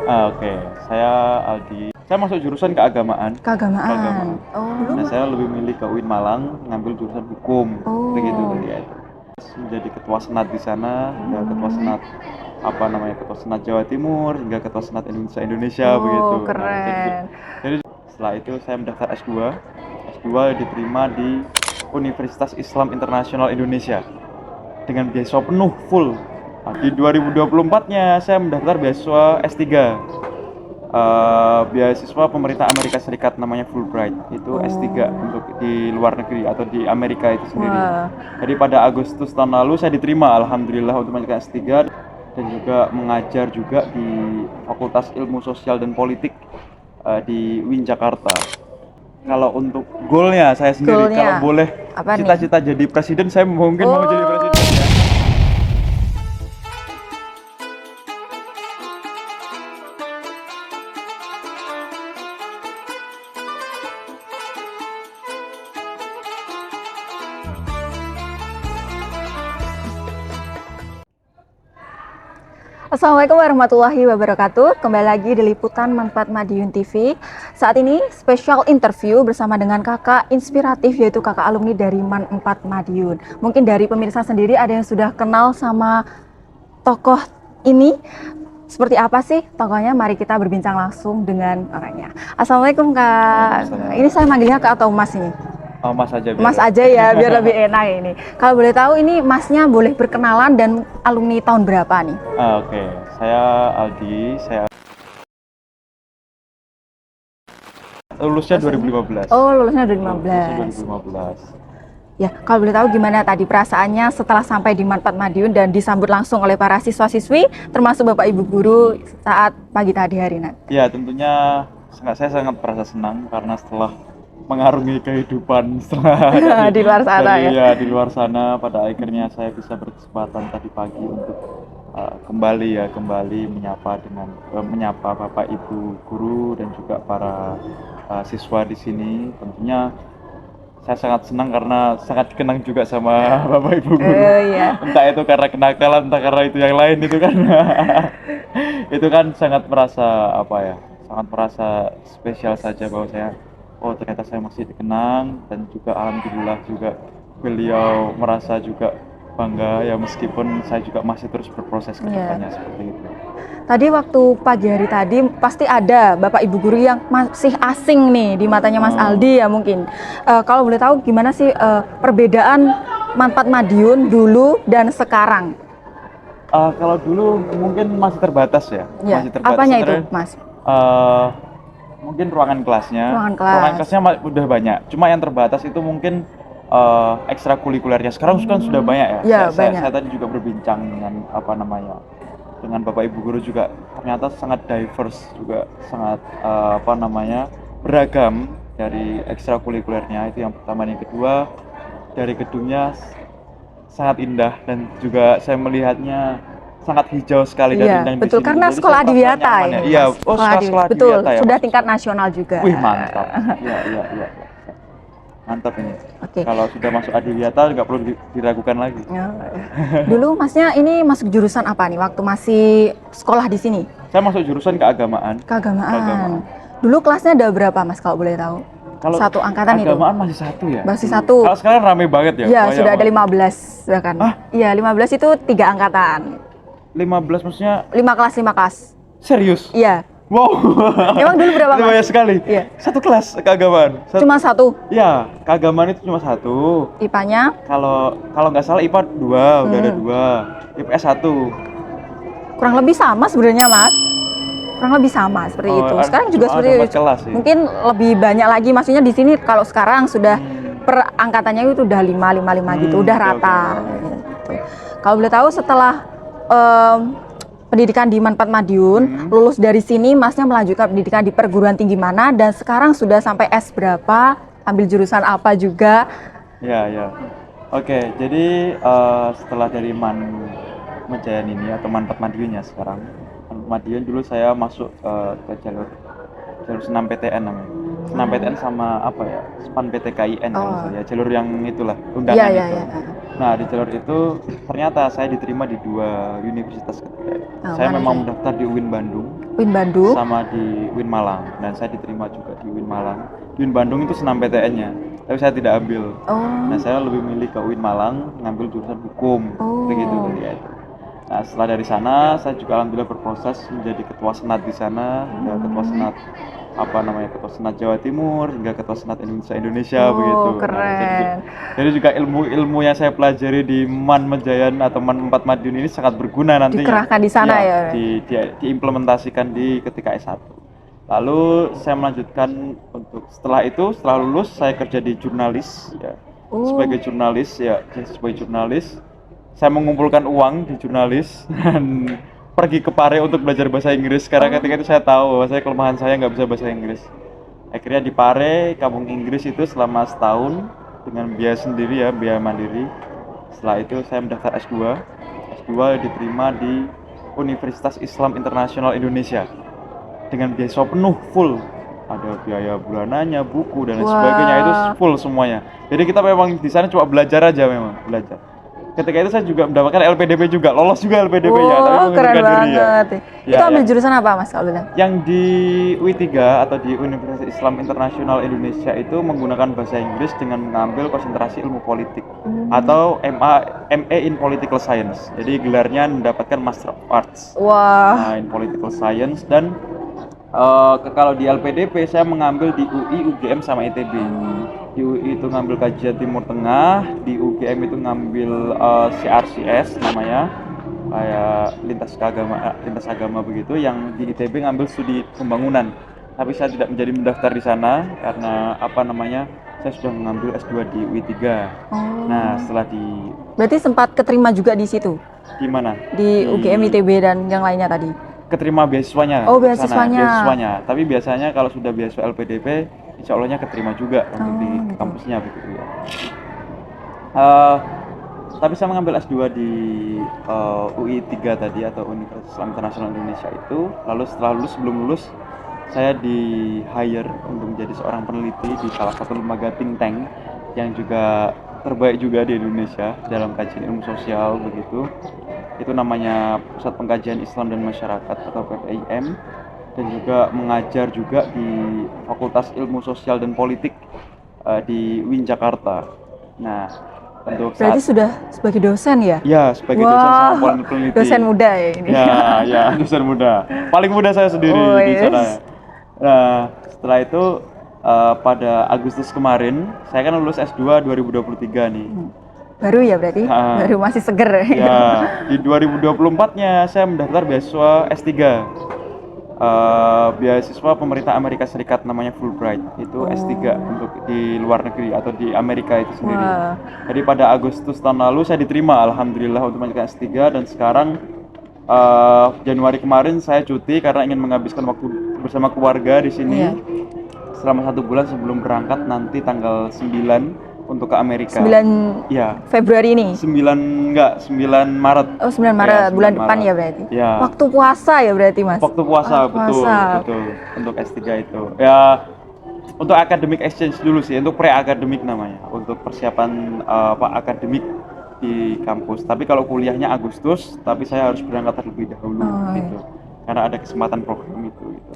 Oke, saya Aldi. Saya masuk jurusan keagamaan. Keagamaan. Keagamaan. Oh. Nah, saya lebih milih ke UIN Malang, ngambil jurusan hukum. Begitu Oh. ya. Menjadi ketua senat di sana, hingga ketua senat ketua senat Jawa Timur, hingga ketua senat Indonesia begitu. Oh, Nah, keren. jadi setelah itu saya mendaftar S2. S2 diterima di Universitas Islam Internasional Indonesia dengan beasiswa penuh full. Nah, di 2024-nya saya mendaftar beasiswa S3. Beasiswa pemerintah Amerika Serikat namanya Fulbright. Itu S3 Oh. untuk di luar negeri atau di Amerika itu sendiri. Wah. Jadi pada Agustus tahun lalu saya diterima alhamdulillah untuk melanjutkan S3 dan juga mengajar juga di Fakultas Ilmu Sosial dan Politik di UIN Jakarta. Kalau untuk goalnya saya sendiri, kalau Goalnya boleh apa nih? cita-cita jadi presiden, saya mungkin mau jadi presiden ya. Assalamualaikum warahmatullahi wabarakatuh. Kembali lagi di Liputan Manfaat Madiun TV. Saat ini spesial interview bersama dengan kakak inspiratif, yaitu kakak alumni dari MAN 4 Madiun. Mungkin dari pemirsa sendiri ada yang sudah kenal sama tokoh ini. Seperti apa sih tokohnya? Mari kita berbincang langsung dengan orangnya. Assalamualaikum Kak. Ini saya manggilnya Kak atau Mas ini? Oh, Mas aja biar. Mas aja ya, biar lebih enak ini. Kalau boleh tahu ini Masnya boleh berkenalan dan alumni tahun berapa nih? Oke, saya Aldi, saya lulusnya 2015. Oh, lulusnya Lulusnya 2015. 2015. Ya, kalau boleh tahu gimana tadi perasaannya setelah sampai di MAN 4 Madiun dan disambut langsung oleh para siswa-siswi, termasuk Bapak Ibu guru saat pagi tadi hari nanti? Ya, tentunya saya sangat merasa senang karena setelah mengarungi kehidupan setelah Di luar sana ya? di luar sana, pada akhirnya saya bisa berkesempatan tadi pagi untuk kembali menyapa Bapak Ibu guru dan juga para siswa di sini. Tentunya saya sangat senang karena sangat dikenang juga sama Bapak Ibu guru. Iya. Entah itu karena kenakalan, entah karena itu yang lain itu kan. Itu kan sangat sangat merasa spesial saja bahwa ternyata saya masih dikenang, dan juga alhamdulillah juga beliau merasa juga bangga ya, meskipun saya juga masih terus berproses ke depannya seperti itu. Tadi waktu pagi hari tadi pasti ada Bapak Ibu guru yang masih asing nih di matanya Mas Aldi ya mungkin. Kalau boleh tahu gimana sih perbedaan MAN 4 Madiun dulu dan sekarang? Kalau dulu mungkin masih terbatas ya. Ya. Masih terbatas. Apanya itu, Mas? Mungkin ruangan kelasnya. Ruangan kelas. Ruangan kelasnya udah banyak. Cuma yang terbatas itu mungkin ekstrakurikulernya. Sekarang kan sudah banyak ya. Ya, banyak. Saya tadi juga berbincang dengan dengan Bapak Ibu guru juga, ternyata sangat diverse juga, sangat beragam dari ekstrakurikulernya. Itu yang pertama. Yang kedua, dari gedungnya sangat indah dan juga saya melihatnya sangat hijau sekali dan indah di betul, sini. karena Jadi sekolah saya Adiwiyata merasa nyaman ya. Iya, sekolah betul, Adiwiyata ya. sudah tingkat nasional juga. Wih, mantap. Iya. Mantap ini. Oke. Kalau sudah masuk Adiwiyata nggak perlu diragukan lagi. Dulu Masnya ini masuk jurusan apa nih waktu masih sekolah di sini? Saya masuk jurusan keagamaan. Keagamaan. Dulu kelasnya ada berapa Mas kalau boleh tahu? Kalau satu angkatan itu? keagamaan masih satu ya? Masih satu. Kalau sekarang rame banget ya? Iya, Banyak sudah ada banget. 15 bahkan. Iya, 15 itu 3 angkatan. 15 maksudnya 5 kelas. serius? Iya. Wow. Emang dulu berapa, Mas? Banyak sekali. Iya. Satu kelas keagamaan. Cuma satu. Iya, keagamaan itu cuma satu. IPA-nya? Kalau nggak salah IPA 2, udah ada 2. IPS 1. Kurang lebih sama sebenarnya, Mas. Kurang lebih sama seperti itu. Sekarang juga seperti itu. Kelas, ya? Mungkin lebih banyak lagi, maksudnya di sini kalau sekarang sudah per angkatannya itu udah 5 gitu, udah rata. Gitu. Kalau boleh tahu setelah pendidikan di MAN 4 Madiun, lulus dari sini Masnya melanjutkan pendidikan di perguruan tinggi mana dan sekarang sudah sampai S berapa, ambil jurusan apa juga? Ya. Oke, jadi setelah dari MAN Mejayan ini atau MAN 4 Madiun ya sekarang. MAN 4 Madiun dulu saya masuk ke jalur senam PTN namanya. Senam PTN sama SPAN PTKIN kalau saya. Jalur yang itulah, undangan itu. Nah, di jalur itu ternyata saya diterima di 2 universitas ketika itu. Oh, Saya mana memang sih? mendaftar di UIN Bandung Win Bandung. sama di UIN Malang, dan saya diterima juga di UIN Malang. Di UIN Bandung itu senam PTN-nya, tapi saya tidak ambil. Nah, Oh, saya lebih milih ke UIN Malang, ngambil jurusan hukum, begitu oh. ketika itu. Nah, setelah dari sana, saya juga alhamdulillah berproses menjadi ketua senat di sana, hingga ketua senat ketua senat Jawa Timur, hingga ketua senat Indonesia begitu. Oh, Nah, keren. jadi juga ilmu-ilmu yang saya pelajari di Man Mejayan atau Man 4 Madiun ini sangat berguna nantinya. Dikerahkan di sana Ya, ya. diimplementasikan di ketika S1. Lalu saya melanjutkan setelah lulus saya kerja di jurnalis ya. Oh, Sebagai jurnalis ya, sebagai jurnalis saya mengumpulkan uang di jurnalis dan pergi ke Pare untuk belajar bahasa Inggris karena ketika itu saya tahu bahwa kelemahan saya nggak bisa bahasa Inggris. Akhirnya di Pare, kampung Inggris itu selama setahun dengan biaya sendiri ya, biaya mandiri. Setelah itu saya mendaftar S2. S2 diterima di Universitas Islam Internasional Indonesia dengan beasiswa penuh full. Ada biaya bulanannya, buku dan lain sebagainya, itu wah. full semuanya. Jadi kita memang di sana cuma belajar aja, memang belajar. Ketika itu saya juga mendapatkan LPDP juga, lolos juga LPDP-nya, tapi Oh, keren mengundurkan diri ya. banget. Itu Ya, ambil jurusan apa, Mas, kalau bilang? yang di UI3 atau di Universitas Islam Internasional Indonesia itu menggunakan bahasa Inggris dengan mengambil konsentrasi ilmu politik atau MA in Political Science. Jadi gelarnya mendapatkan Master of Arts Wah. in Political Science. Dan kalau di LPDP saya mengambil di UI, UGM sama ITB. Di UI itu ngambil kajian Timur Tengah, di UGM itu ngambil CRCS namanya, kayak lintas agama begitu. Yang di ITB ngambil studi pembangunan. Tapi saya tidak menjadi mendaftar di sana karena saya sudah mengambil S2 di UI3. Oh. Nah, setelah Berarti sempat keterima juga di situ, gimana? di UGM, ITB dan yang lainnya tadi. Keterima beasiswanya Oh, di sana, beasiswanya. tapi biasanya kalau sudah beasiswa LPDP insya Allahnya keterima juga untuk di gitu. kampusnya begitu ya. Eh, tapi saya mengambil S2 di UI3 tadi atau Universitas Islam Internasional Indonesia itu. Lalu setelah sebelum lulus saya di hire untuk menjadi seorang peneliti di salah satu lembaga think tank yang juga terbaik juga di Indonesia dalam kajian ilmu sosial begitu. Itu namanya Pusat Pengkajian Islam dan Masyarakat atau PPIM, dan juga mengajar juga di Fakultas Ilmu Sosial dan Politik di UIN Jakarta. Nah, untuk Berarti sudah sebagai dosen ya? ya sebagai dosen sama peneliti. Dosen muda ya ini. Ya, dosen muda. Paling muda saya sendiri Oh, di sana. yes. Nah, setelah itu pada Agustus kemarin, saya kan lulus S2 2023 nih. Baru ya berarti? Baru masih seger. Ya, di 2024-nya saya mendaftar beasiswa S3. Beasiswa pemerintah Amerika Serikat namanya Fulbright. Itu S3 untuk di luar negeri atau di Amerika itu sendiri. Wah. Jadi pada Agustus tahun lalu saya diterima alhamdulillah untuk melanjutkan S3, dan sekarang Januari kemarin saya cuti karena ingin menghabiskan waktu bersama keluarga di sini. Iya. Selama 1 bulan sebelum berangkat nanti tanggal 9 untuk ke Amerika. 9 ya, Februari ini? 9 Maret. Oh, 9 Maret, bulan depan ya berarti? Ya. Waktu puasa ya berarti, Mas? Waktu puasa, betul. Untuk S3 itu. Ya, untuk academic exchange dulu sih, untuk pre-akademik namanya. Untuk persiapan akademik di kampus. Tapi kalau kuliahnya Agustus, tapi saya harus berangkat terlebih dahulu gitu. Karena ada kesempatan program itu gitu,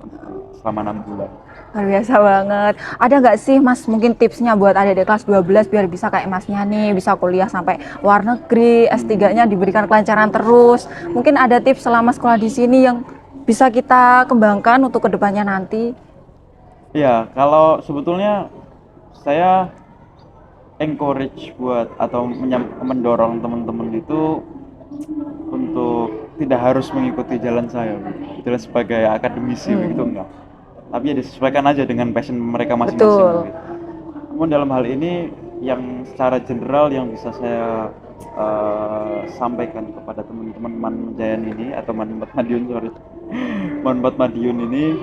selama 6 bulan. Luar biasa banget. Ada nggak sih, Mas, mungkin tipsnya buat adik-adik kelas 12 biar bisa kayak Masnya nih, bisa kuliah sampai luar negeri, S3-nya diberikan kelancaran terus. Mungkin ada tips selama sekolah di sini yang bisa kita kembangkan untuk kedepannya nanti? Ya, kalau sebetulnya saya encourage buat atau mendorong teman-teman itu untuk tidak harus mengikuti jalan saya, jalan sebagai akademisi begitu, enggak. Tapi ya disesuaikan aja dengan passion mereka masing-masing. Gitu. Namun dalam hal ini yang secara general yang bisa saya sampaikan kepada teman-teman Manjayan ini atau Manpat Madiun ini,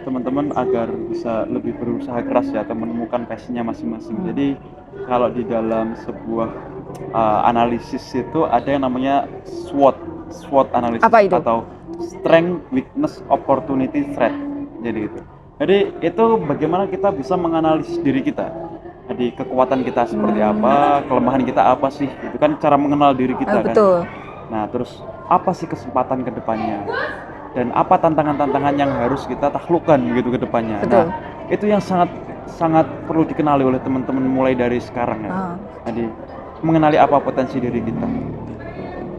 teman-teman agar bisa lebih berusaha keras ya atau menemukan passionnya masing-masing. Jadi kalau di dalam sebuah analisis itu ada yang namanya SWOT analisis atau Strength, Weakness, Opportunity, Threat. Jadi itu bagaimana kita bisa menganalisis diri kita. Jadi kekuatan kita seperti apa, kelemahan kita apa sih? Itu kan cara mengenal diri kita kan. Betul. Nah, terus apa sih kesempatan ke depannya? Dan apa tantangan-tantangan yang harus kita taklukkan gitu ke depannya. Betul. Nah, itu yang sangat sangat perlu dikenali oleh teman-teman mulai dari sekarang ya. Ah. Jadi mengenali apa potensi diri kita.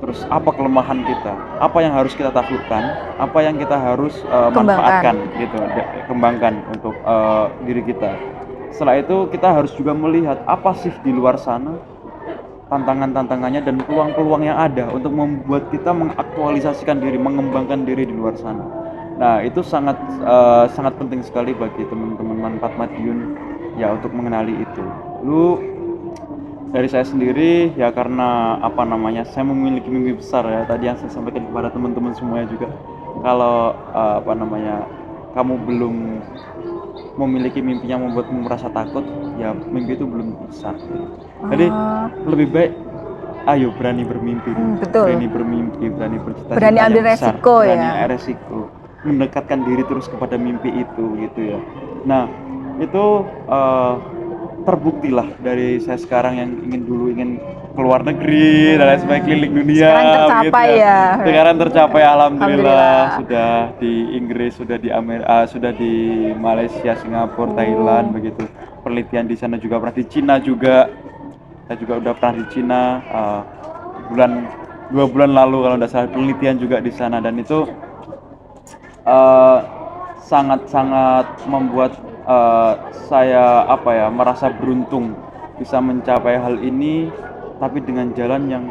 Terus apa kelemahan kita, apa yang harus kita taklukkan, apa yang kita harus manfaatkan gitu, kembangkan untuk diri kita. Setelah itu kita harus juga melihat apa sih di luar sana tantangan-tantangannya dan peluang-peluang yang ada untuk membuat kita mengaktualisasikan diri, mengembangkan diri di luar sana. Nah, itu sangat sangat penting sekali bagi teman-teman Manfaat Madiun ya untuk mengenali itu. Lalu dari saya sendiri ya karena apa namanya saya memiliki mimpi besar ya tadi yang saya sampaikan kepada teman-teman semuanya juga kalau apa namanya kamu belum memiliki mimpi yang membuatmu merasa takut ya mimpi itu belum besar. Jadi lebih baik ayo berani bermimpi, betul. berani bermimpi, berani bercita-cita Berani yang ambil besar, resiko berani ya. resiko, mendekatkan diri terus kepada mimpi itu gitu ya. Nah itu terbuktilah dari saya sekarang yang ingin keluar negeri dan lain sebagainya keliling dunia sekarang tercapai gitu ya. Sekarang tercapai alhamdulillah. Alhamdulillah. Sudah di Inggris, sudah di Amerika, sudah di Malaysia, Singapura, Thailand begitu. Penelitian di sana juga pernah di Cina juga. Saya juga udah pernah di Cina 2 bulan lalu kalau tidak salah penelitian juga di sana dan itu sangat-sangat membuat saya apa ya merasa beruntung bisa mencapai hal ini tapi dengan jalan yang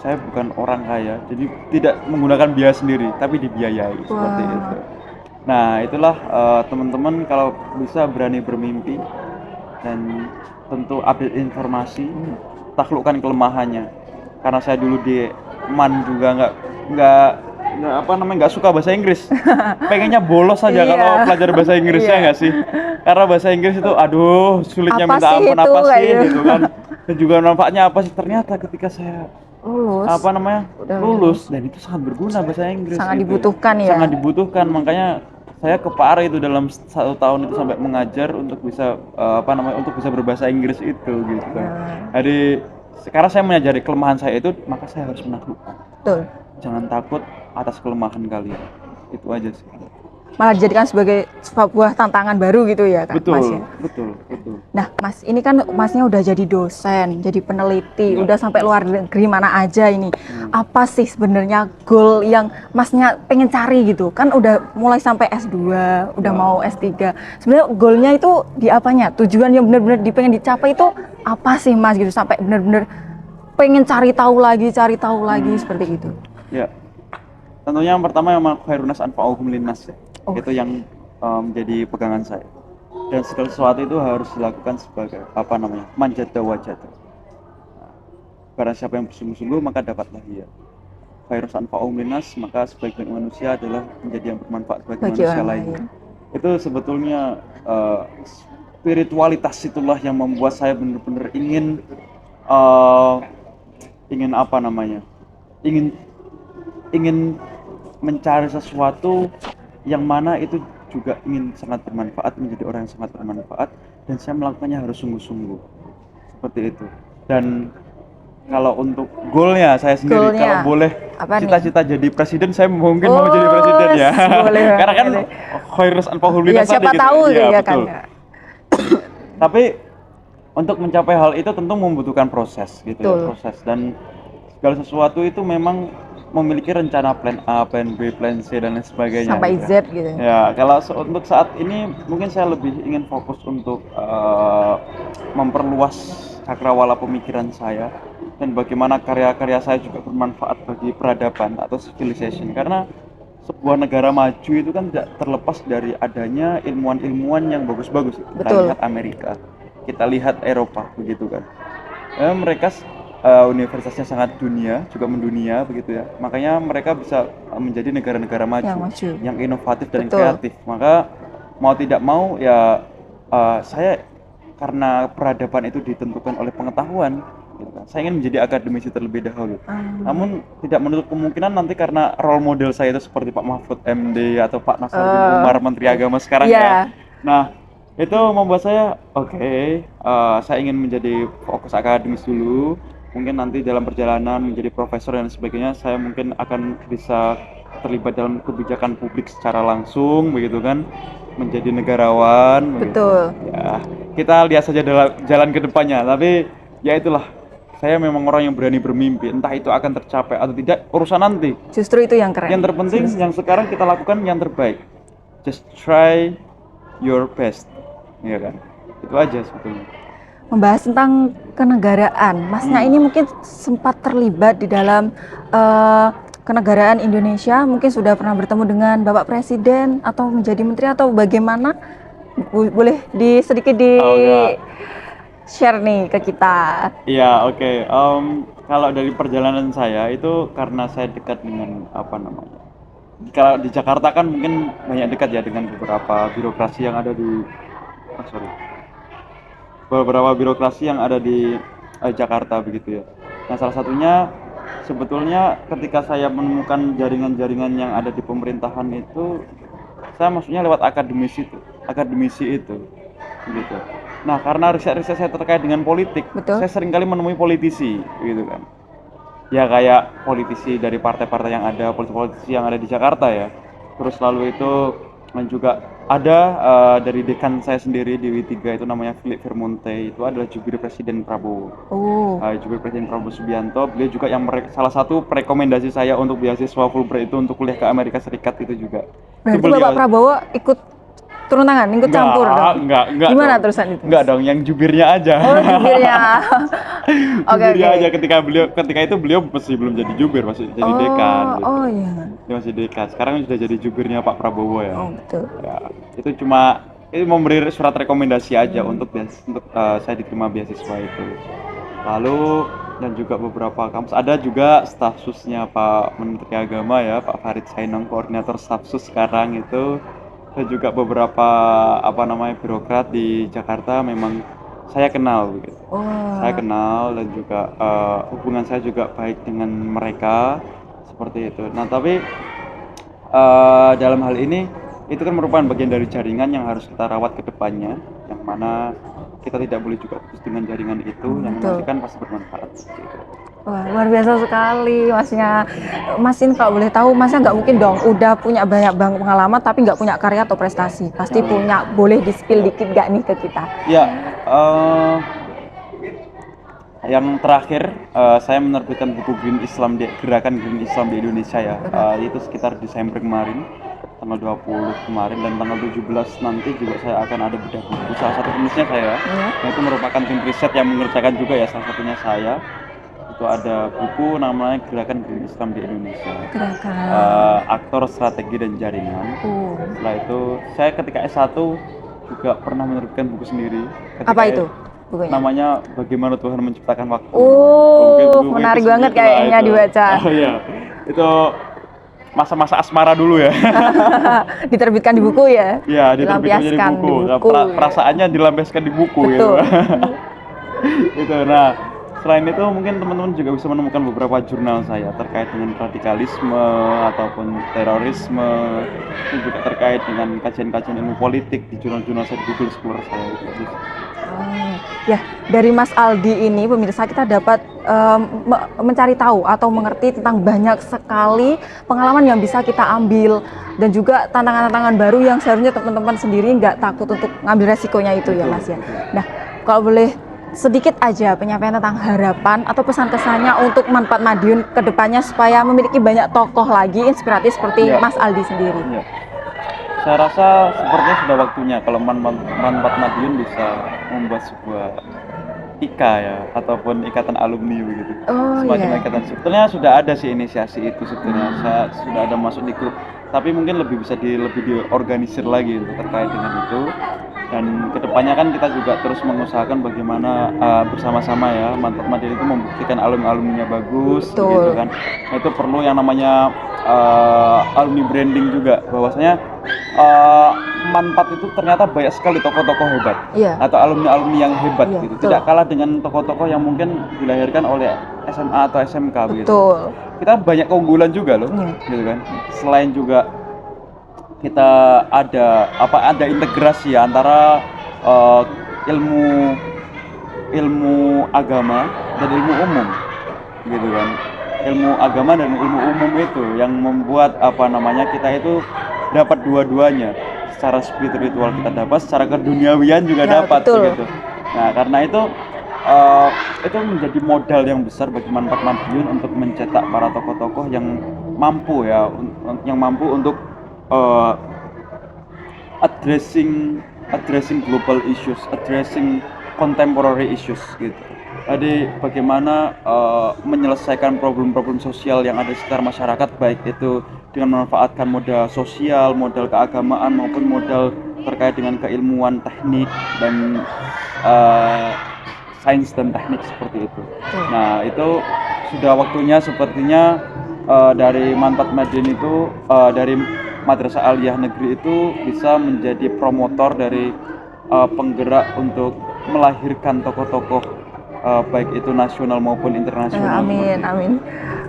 saya bukan orang kaya jadi tidak menggunakan biaya sendiri tapi dibiayai seperti itu. Nah itulah teman-teman kalau bisa berani bermimpi dan tentu update informasi taklukkan kelemahannya karena saya dulu di MAN juga nggak suka bahasa Inggris pengennya bolos saja kalau pelajar bahasa Inggris ya nggak sih karena bahasa Inggris itu aduh sulitnya Apa minta sih ampun itu, apa sih kayak gitu kan dan juga manfaatnya apa sih ternyata ketika saya lulus dan itu sangat berguna bahasa Inggris sangat gitu. dibutuhkan ya Sangat dibutuhkan makanya saya kepare itu dalam 1 tahun itu sampai mengajar untuk bisa untuk bisa berbahasa Inggris itu gitu. Jadi sekarang saya menyadari kelemahan saya itu maka saya harus menaklukkan. Betul. Jangan takut atas kelemahan kalian. Itu aja sih. Malah dijadikan sebagai sebuah tantangan baru gitu ya Kak Betul, Mas ya. betul. Nah Mas ini kan Masnya udah jadi dosen, jadi peneliti, udah sampai luar negeri mana aja ini. Apa sih sebenarnya goal yang Masnya pengen cari gitu? Kan udah mulai sampai S2, udah mau S3. Sebenarnya goalnya itu di apanya? Tujuan yang benar-benar pengen dicapai itu apa sih Mas gitu sampai benar-benar pengen cari tahu lagi seperti itu. Ya. Tentunya yang pertama yang khairunas anfa'uhum linnas ya. Itu yang menjadi pegangan saya. Dan segala sesuatu itu harus dilakukan sebagai manjada wajada. Barang siapa yang bersungguh-sungguh maka dapatlah ia. Khairus anfa'uhum linnas maka sebaik-baik manusia adalah menjadi yang bermanfaat bagi manusia lain. Itu sebetulnya spiritualitas itulah yang membuat saya benar-benar ingin mencari sesuatu yang mana itu juga ingin sangat bermanfaat, menjadi orang yang sangat bermanfaat dan saya melakukannya harus sungguh-sungguh seperti itu. Dan kalau untuk goalnya saya sendiri kalau boleh cita-cita jadi presiden saya mungkin mau jadi presiden ya karena kan khairus anfa'uhum linnas ya, siapa tahu gitu. Ya kan tapi untuk mencapai hal itu tentu membutuhkan proses gitu ya, proses dan segala sesuatu itu memang memiliki rencana plan A, plan B, plan C dan lain sebagainya sampai gitu. Z gitu. Ya, kalau untuk saat ini mungkin saya lebih ingin fokus untuk memperluas cakrawala pemikiran saya dan bagaimana karya-karya saya juga bermanfaat bagi peradaban atau civilization karena sebuah negara maju itu kan tidak terlepas dari adanya ilmuwan-ilmuwan yang bagus-bagus. Kita lihat Amerika, kita lihat Eropa begitu kan. Mereka universitasnya sangat juga mendunia begitu ya. Makanya mereka bisa menjadi negara-negara maju yang inovatif dan kreatif. Maka mau tidak mau ya saya karena peradaban itu ditentukan oleh pengetahuan gitu kan. Saya ingin menjadi akademisi terlebih dahulu. Namun tidak menutup kemungkinan nanti karena role model saya itu seperti Pak Mahfud MD atau Pak Nasaruddin Umar Menteri Agama sekarang ya. Nah, Itu membuat saya saya ingin menjadi fokus akademis dulu, mungkin nanti dalam perjalanan menjadi profesor dan sebagainya saya mungkin akan bisa terlibat dalam kebijakan publik secara langsung begitu kan, menjadi negarawan begitu. Betul. Ya, kita lihat saja dalam jalan ke depannya, tapi ya itulah, saya memang orang yang berani bermimpi, entah itu akan tercapai atau tidak urusan nanti. Justru itu yang keren. Yang terpenting yang sekarang kita lakukan yang terbaik. Just try your best. Iya kan? Itu aja sebetulnya. Membahas tentang kenegaraan, Masnya ini mungkin sempat terlibat di dalam kenegaraan Indonesia, mungkin sudah pernah bertemu dengan Bapak Presiden atau menjadi menteri atau bagaimana? Boleh sedikit Oh, ya. share nih ke kita. Iya, oke. Kalau dari perjalanan saya itu karena saya dekat dengan apa namanya? Kalau di Jakarta kan mungkin banyak dekat ya dengan beberapa birokrasi yang ada di beberapa birokrasi yang ada di Jakarta begitu ya. Nah, salah satunya sebetulnya ketika saya menemukan jaringan-jaringan yang ada di pemerintahan itu, saya maksudnya lewat akademisi itu, gitu. Nah, karena riset-riset saya terkait dengan politik, Betul. saya seringkali menemui politisi, gitu kan. Ya kayak politisi dari partai-partai yang ada, politisi yang ada di Jakarta ya. Terus lalu itu juga ada dari dekan saya sendiri di W3 itu namanya Philip Vermonte, itu adalah jubir Presiden Prabowo. Jubir Presiden Prabowo Subianto, beliau juga yang salah satu rekomendasi saya untuk beasiswa Fulbright itu untuk kuliah ke Amerika Serikat itu juga. Berarti Itu beliau. Bapak Prabowo ikut turun tangan, ikut campur dong? Enggak Gimana dong. terusan itu? Enggak dong, yang jubirnya aja. Oh, jubirnya. Oke. Jubirnya aja ketika itu beliau masih belum jadi jubir, masih jadi dekan gitu. Oh iya. Dia masih dekan. Sekarang sudah jadi jubirnya Pak Prabowo ya. Oh betul. Ya, itu cuma memberi surat rekomendasi aja untuk saya diterima beasiswa itu. Lalu dan juga beberapa kampus, ada juga staf susnya Pak Menteri Agama ya, Pak Farid Sainong, koordinator staf sus sekarang itu. Dan juga beberapa birokrat di Jakarta memang saya kenal begitu. Saya kenal dan juga hubungan saya juga baik dengan mereka seperti itu. Nah, tapi dalam hal ini itu kan merupakan bagian dari jaringan yang harus kita rawat ke depannya, yang mana kita tidak boleh juga putus dengan jaringan itu, yang nanti kan pasti bermanfaat gitu. Wah, luar biasa sekali Masnya. Mas ini kalau boleh tahu, Masnya nggak mungkin dong udah punya banyak banget pengalaman tapi nggak punya karya atau prestasi. Pasti punya, boleh di-spill dikit nggak nih ke kita? Ya, yang terakhir saya menerbitkan buku Gerakan Green Islam di Indonesia ya. Itu sekitar Desember kemarin, tanggal 20 kemarin, dan tanggal 17 nanti juga saya akan ada bedah buku. Salah satu penulisnya saya, itu merupakan tim riset yang mengerjakan juga ya, salah satunya saya. Itu ada buku namanya Gerakan Green Islam di Indonesia. Aktor, strategi dan jaringan. Setelah itu saya ketika S1 juga pernah menerbitkan buku sendiri. Apa itu bukunya? Namanya Bagaimana Tuhan Menciptakan Waktu. Menarik banget kayaknya dibaca. Iya. Itu masa-masa asmara dulu ya. Diterbitkan di buku ya? Iya, diterbitkan di buku. Perasaannya dilampiaskan di buku. Betul. Gitu. Itu. Nah, selain itu mungkin teman-teman juga bisa menemukan beberapa jurnal saya terkait dengan radikalisme ataupun terorisme, itu juga terkait dengan kajian-kajian ilmu politik di jurnal-jurnal saya di Google Scholar saya itu. Ya, dari Mas Aldi ini pemirsa kita dapat mencari tahu atau mengerti tentang banyak sekali pengalaman yang bisa kita ambil dan juga tantangan-tantangan baru yang seharusnya teman-teman sendiri nggak takut untuk ngambil resikonya itu ya Mas ya. Nah, kalau boleh sedikit aja penyampaian tentang harapan atau pesan kesannya untuk Manfaat Madiun ke depannya supaya memiliki banyak tokoh lagi inspiratif seperti Mas Aldi sendiri. Ya. Saya rasa sepertinya sudah waktunya kalau Manfaat Madiun bisa membuat sebuah IKA ya, ataupun ikatan alumni begitu. Semacam ikatan. Sebetulnya sudah ada sih inisiasi itu sebetulnya. Saya sudah ada masuk di grup, tapi mungkin lebih bisa lebih diorganisir lagi untuk terkait dengan itu. Dan kedepannya kan kita juga terus mengusahakan bagaimana bersama-sama ya Manfaat Madiun itu membuktikan alumni-alumninya bagus, gitu kan. Nah, itu perlu yang namanya alumni branding juga, bahwasanya Manfaat itu ternyata banyak sekali tokoh-tokoh hebat atau alumni-alumni yang hebat gitu. Tidak kalah dengan tokoh-tokoh yang mungkin dilahirkan oleh SMA atau SMK begitu. Kita banyak keunggulan juga loh, gitu kan. Selain juga kita ada integrasi ya antara eh, ilmu ilmu agama dan ilmu umum gitu kan. Ilmu agama dan ilmu umum itu yang membuat kita itu dapat dua-duanya. Secara spiritual kita dapat, secara keduniawian juga Ya, dapat betul. begitu. Nah, karena itu menjadi modal yang besar bagi Manfaat Madiun untuk mencetak para tokoh-tokoh yang mampu ya, yang mampu untuk eh, addressing global issues, addressing contemporary issues gitu. Jadi bagaimana menyelesaikan problem-problem sosial yang ada di sekitar masyarakat, baik itu dengan memanfaatkan modal sosial, modal keagamaan maupun modal terkait dengan keilmuan teknik dan eh, sains dan teknik seperti itu. Nah, itu sudah waktunya sepertinya dari Manfaat Madiun itu dari Madrasah Aliyah Negeri itu bisa menjadi promotor dari penggerak untuk melahirkan tokoh-tokoh baik itu nasional maupun internasional. Amin, amin.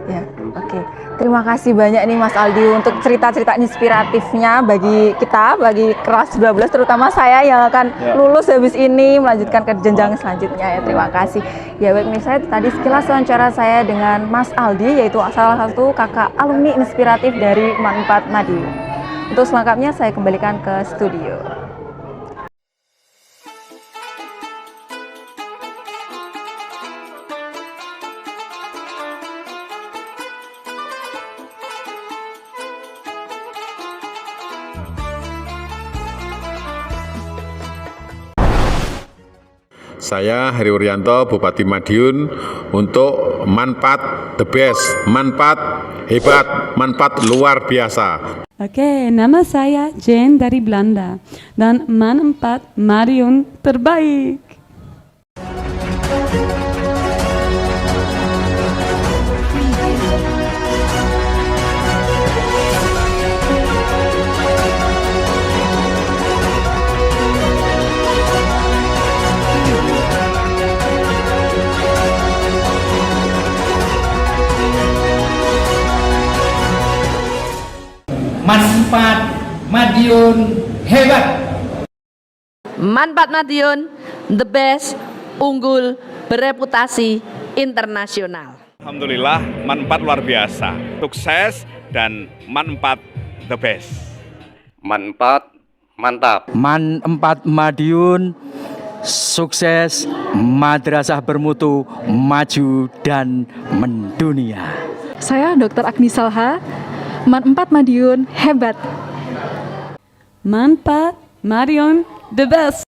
Ya, oke. Terima kasih banyak nih Mas Aldi untuk cerita-cerita inspiratifnya bagi kita, bagi kelas 12 terutama saya yang akan Ya. lulus habis ini melanjutkan ke jenjang selanjutnya ya. Terima kasih. Ya baik pemirsa, tadi sekilas wawancara saya dengan Mas Aldi, yaitu salah satu kakak alumni inspiratif dari Manfaat Madiun. Untuk selengkapnya saya kembalikan ke studio. Saya Heri Wuryanto, Bupati Madiun, untuk Manfaat the best, Manfaat hebat, Manfaat luar biasa. Oke, nama saya Jane dari Belanda dan Manfaat Madiun terbaik. Manfaat Madiun hebat. Manfaat Madiun, the best, unggul, bereputasi internasional. Alhamdulillah, Manfaat luar biasa, sukses dan Manfaat the best. Manfaat mantap. Manfaat Madiun sukses, madrasah bermutu, maju dan mendunia. Saya Dr. Agni Salha, Manfaat Madiun hebat. Manfaat Madiun the best.